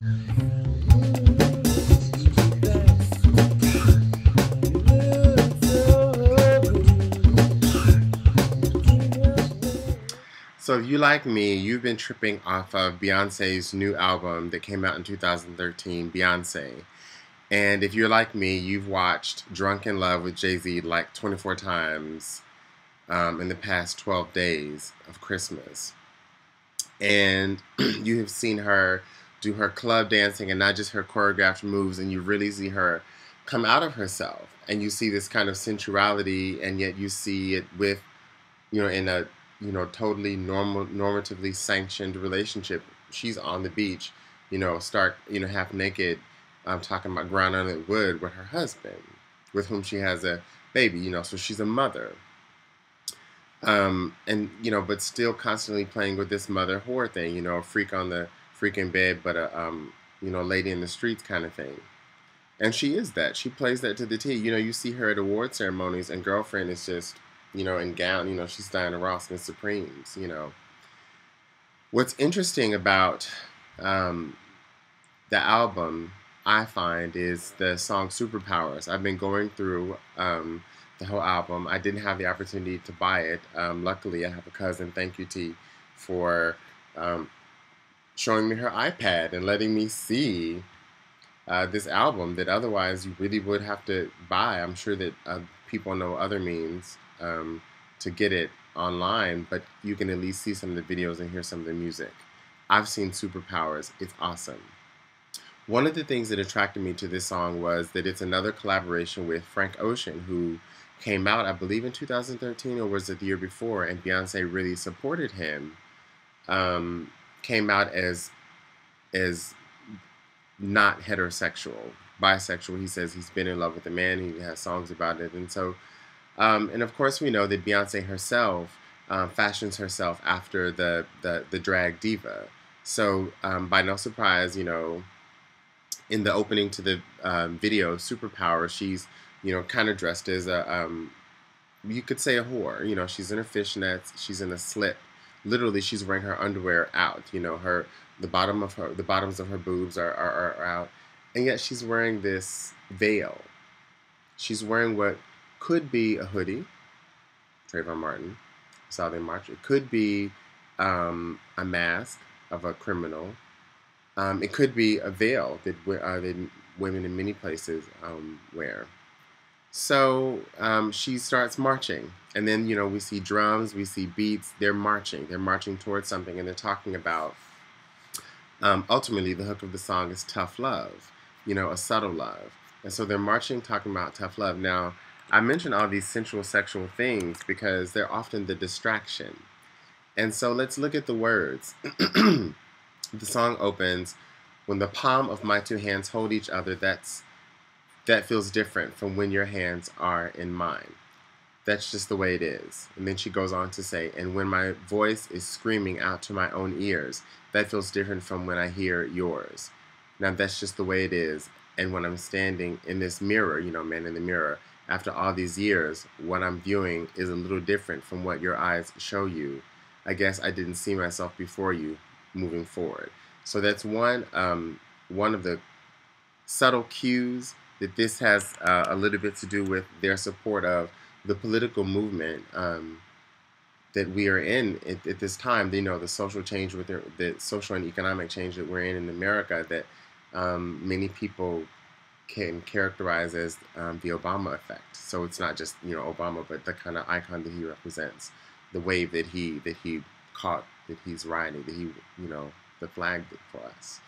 So if you like me, you've been tripping off of Beyonce's new album that came out in 2013, Beyonce. And if you're like me, you've watched Drunk in Love with Jay-Z like 24 times in the past 12 days of Christmas. And you have seen her do her club dancing and not just her choreographed moves, and you really see her come out of herself. And you see this kind of sensuality, and yet you see it with, in a, totally normatively sanctioned relationship. She's on the beach, stark, half naked, talking about ground under wood with her husband, with whom she has a baby, so she's a mother. And but still constantly playing with this mother whore thing, a freak on the freak in bed, but a lady in the streets kind of thing. And she is that. She plays that to the T. You see her at award ceremonies, and Girlfriend is just, in gown. She's Diana Ross in Supremes. What's interesting about the album, I find, is the song Superpowers. I've been going through the whole album. I didn't have the opportunity to buy it. Luckily, I have a cousin, thank you, T, for showing me her iPad and letting me see this album that otherwise you really would have to buy. I'm sure that people know other means to get it online, but you can at least see some of the videos and hear some of the music. I've seen Superpowers. It's awesome. One of the things that attracted me to this song was that it's another collaboration with Frank Ocean, who came out, I believe, in 2013, or was it the year before, and Beyonce really supported him. Came out as not heterosexual, bisexual. He says he's been in love with a man. He has songs about it. And so, and of course we know that Beyonce herself fashions herself after the drag diva. So by no surprise, in the opening to the video Superpower, she's, kind of dressed as a, you could say a whore. She's in her fishnets, she's in a slip. Literally, she's wearing her underwear out. The bottoms of her boobs are out, and yet she's wearing this veil. She's wearing what could be a hoodie, Trayvon Martin, saw them march. It could be a mask of a criminal. It could be a veil that women in many places wear. So she starts marching, and then we see drums, we see beats. They're marching towards something, and they're talking about ultimately the hook of the song is tough love, a subtle love. And so they're marching, talking about tough love. Now, I mention all these sensual sexual things because they're often the distraction. And so let's look at the words. The song opens, "When the palm of my two hands hold each other, that feels different from when your hands are in mine. That's just the way it is." And then she goes on to say, "And when my voice is screaming out to my own ears, that feels different from when I hear yours. Now that's just the way it is. And when I'm standing in this mirror, man in the mirror, after all these years, what I'm viewing is a little different from what your eyes show you. I guess I didn't see myself before you moving forward." So that's one of the subtle cues that this has a little bit to do with their support of the political movement that we are in at this time. The social change the social and economic change that we're in America, that many people can characterize as the Obama effect. So it's not just Obama, but the kind of icon that he represents, the wave that he caught, that he's riding, that he the flag for us.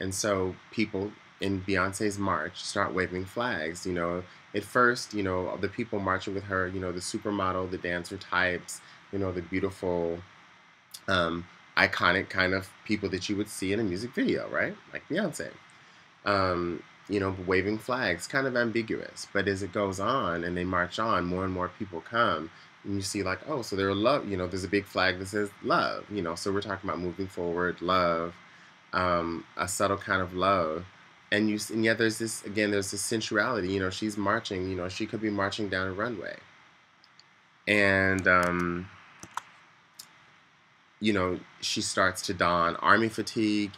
And so people in Beyonce's march start waving flags. At first, the people marching with her, the supermodel, the dancer types, the beautiful, iconic kind of people that you would see in a music video, right? Like Beyonce. Waving flags, kind of ambiguous. But as it goes on and they march on, more and more people come, and you see like, oh, so they're love, there's a big flag that says love, so we're talking about moving forward, love, a subtle kind of love. And yet there's this sensuality, she's marching, she could be marching down a runway. And she starts to don army fatigue.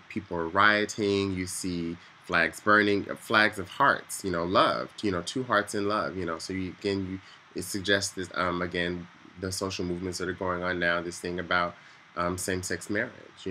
People are rioting. You see flags burning, flags of hearts. Love. Two hearts in love. So it suggests this again the social movements that are going on now. This thing about same-sex marriage.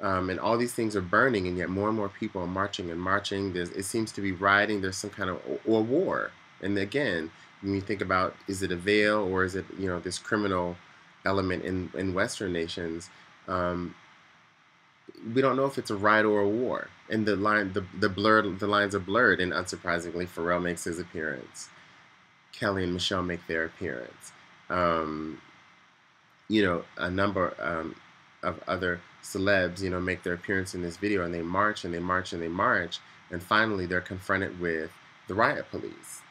And all these things are burning, and yet more and more people are marching and marching. It seems to be rioting. There's some kind of or war. And again, when you think about, is it a veil or is it this criminal element in Western nations? We don't know if it's a riot or a war. And the lines are blurred. And unsurprisingly, Pharrell makes his appearance. Kelly and Michelle make their appearance. A number of other celebs, make their appearance in this video, and they march and they march and they march, and finally they're confronted with the riot police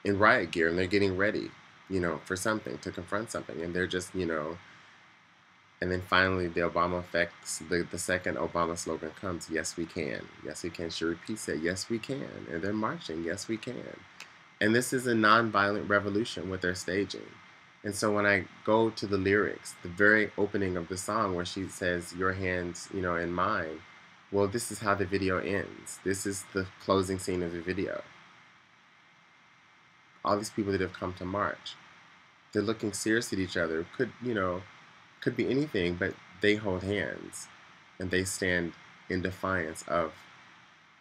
in riot gear, and they're getting ready, for something, to confront something, and they're just, and then finally the Obama effect, the second Obama slogan comes, yes we can, yes we can. She repeats it, yes we can, and they're marching, yes we can. And this is a non-violent revolution what they're staging. And so when I go to the lyrics, the very opening of the song where she says, your hands, in mine, well, this is how the video ends. This is the closing scene of the video. All these people that have come to march, they're looking seriously at each other. Could be anything, but they hold hands and they stand in defiance of,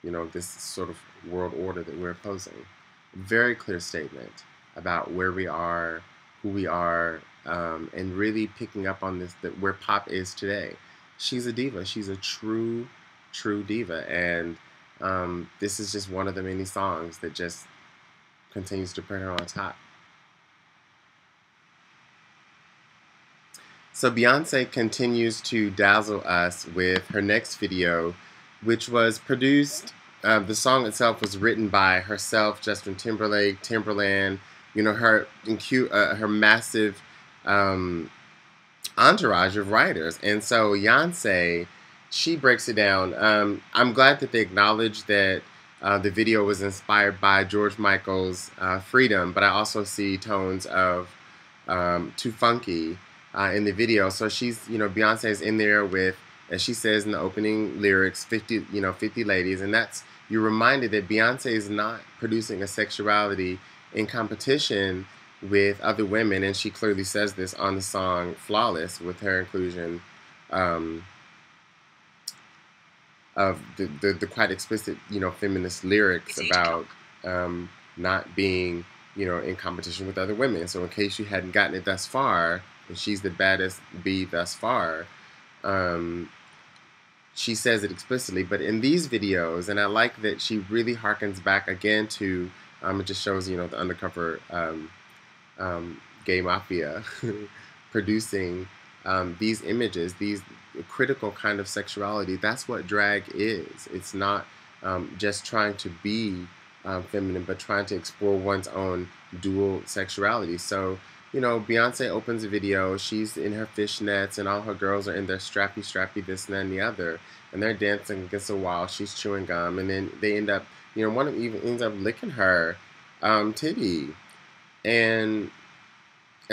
this sort of world order that we're opposing. Very clear statement about where we are, who we are, and really picking up on this, that where pop is today. She's a diva. She's a true diva, and this is just one of the many songs that just continues to put her on top. So Beyonce continues to dazzle us with her next video, which was produced. The song itself was written by herself, Justin Timberlake, Timberland. Her massive entourage of writers. And so Yoncé, she breaks it down. I'm glad that they acknowledge that the video was inspired by George Michael's Freedom, but I also see tones of Too Funky in the video. So Beyonce is in there with, as she says in the opening lyrics, 50 ladies, and you're reminded that Beyonce is not producing a sexuality in competition with other women, and she clearly says this on the song Flawless with her inclusion of the quite explicit, feminist lyrics about not being, in competition with other women. So in case you hadn't gotten it thus far, and she's the baddest bee thus far, she says it explicitly. But in these videos, and I like that she really harkens back again to, it just shows, the undercover gay mafia producing these images, these critical kind of sexuality. That's what drag is. It's not just trying to be feminine, but trying to explore one's own dual sexuality. So, Beyonce opens a video, she's in her fishnets, and all her girls are in their strappy, this and that and the other, and they're dancing against a wall, she's chewing gum, and then they end up, one of them even ends up licking her titty. And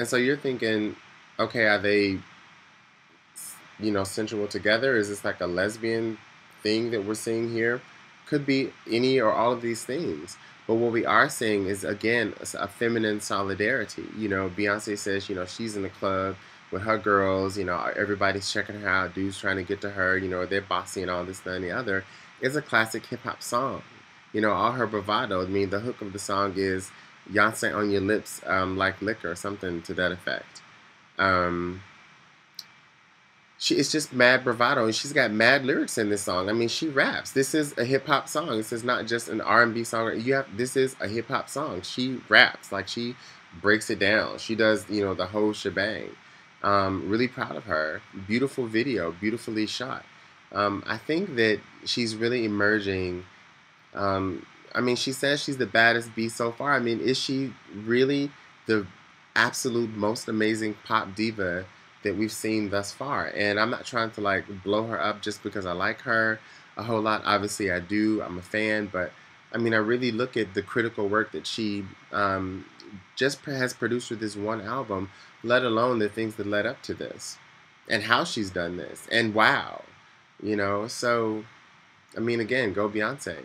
so you're thinking, okay, are they, sensual together? Is this like a lesbian thing that we're seeing here? Could be any or all of these things. But what we are seeing is, again, a feminine solidarity. Beyonce says, she's in the club with her girls, everybody's checking her out, dudes trying to get to her, they're bossy and all this, that, and the other. It's a classic hip-hop song. All her bravado. I mean, the hook of the song is Yoncé on your lips like liquor, something to that effect. It's just mad bravado, and she's got mad lyrics in this song. I mean, she raps. This is a hip hop song. This is not just an R&B song. This is a hip hop song. She raps, like she breaks it down. She does, the whole shebang. Really proud of her. Beautiful video, beautifully shot. I think that she's really emerging. I mean, she says she's the baddest bee so far. I mean, is she really the absolute most amazing pop diva that we've seen thus far? And I'm not trying to like blow her up just because I like her a whole lot. Obviously I do, I'm a fan, but I mean, I really look at the critical work that she just has produced with this one album, let alone the things that led up to this. and how she's done this. And wow, you know. So I mean, again, go Beyonce.